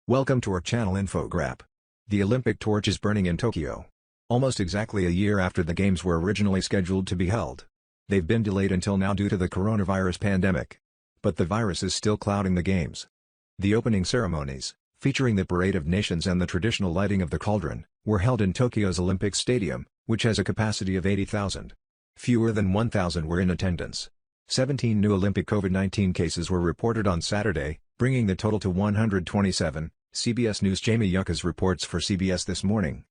Welcome to our channel Infograp. The Olympic torch is burning in Tokyo. Almost exactly a year after the Games were originally scheduled to be held. They've been delayed until now due to the coronavirus pandemic. But the virus is still clouding the Games. The opening ceremonies, featuring the Parade of Nations and the traditional lighting of the cauldron, were held in Tokyo's Olympic Stadium, which has a capacity of 80,000. Fewer than 1,000 were in attendance. 17 new Olympic COVID-19 cases were reported on Saturday, bringing the total to 127. CBS News' Jamie Yuccas reports for CBS This Morning.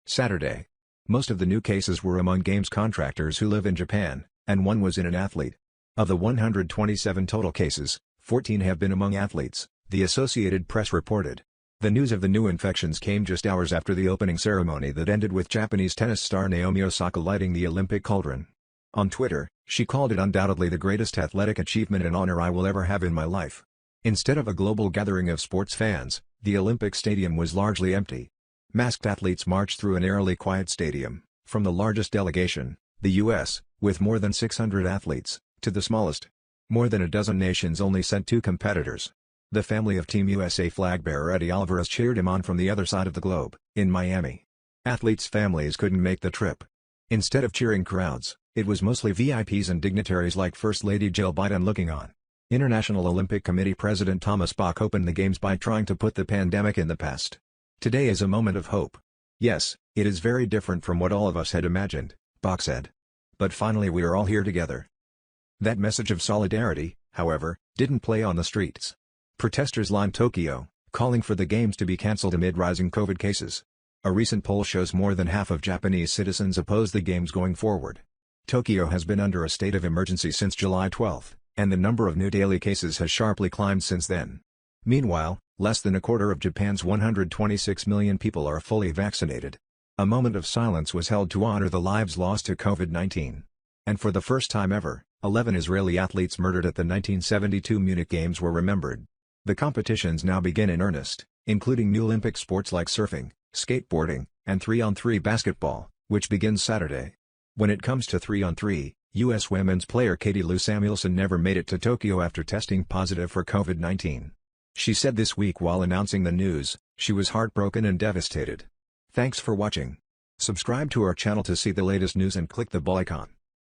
Saturday. Most of the new cases were among Games contractors who live in Japan, and one was in an athlete. Of the 127 total cases, 14 have been among athletes, the Associated Press reported. The news of the new infections came just hours after the opening ceremony that ended with Japanese tennis star Naomi Osaka lighting the Olympic cauldron. On Twitter, she called it undoubtedly the greatest athletic achievement and honor I will ever have in my life. Instead of a global gathering of sports fans, the Olympic Stadium was largely empty. Masked athletes marched through an eerily quiet stadium, from the largest delegation, the U.S., with more than 600 athletes, to the smallest. More than a dozen nations only sent 2 competitors. The family of Team USA flag bearer Eddie Alvarez cheered him on from the other side of the globe, in Miami. Athletes' families couldn't make the trip. Instead of cheering crowds, it was mostly VIPs and dignitaries like First Lady Jill Biden looking on. International Olympic Committee President Thomas Bach opened the Games by trying to put the pandemic in the past. Today is a moment of hope. Yes, it is very different from what all of us had imagined, Bach said. But finally we are all here together. That message of solidarity, however, didn't play on the streets. Protesters lined Tokyo, calling for the Games to be cancelled amid rising COVID cases. A recent poll shows more than half of Japanese citizens oppose the Games going forward. Tokyo has been under a state of emergency since July 12. And the number of new daily cases has sharply climbed since then. Meanwhile, less than a quarter of Japan's 126 million people are fully vaccinated. A moment of silence was held to honor the lives lost to COVID-19. And for the first time ever, 11 Israeli athletes murdered at the 1972 Munich Games were remembered. The competitions now begin in earnest, including new Olympic sports like surfing, skateboarding, and 3-on-3 basketball, which begins Saturday. When it comes to 3-on-3, U.S. women's player Katie Lou Samuelson never made it to Tokyo after testing positive for COVID-19. She said this week while announcing the news, she was heartbroken and devastated. Thanks for watching. Subscribe to our channel to see the latest news and click the bell icon.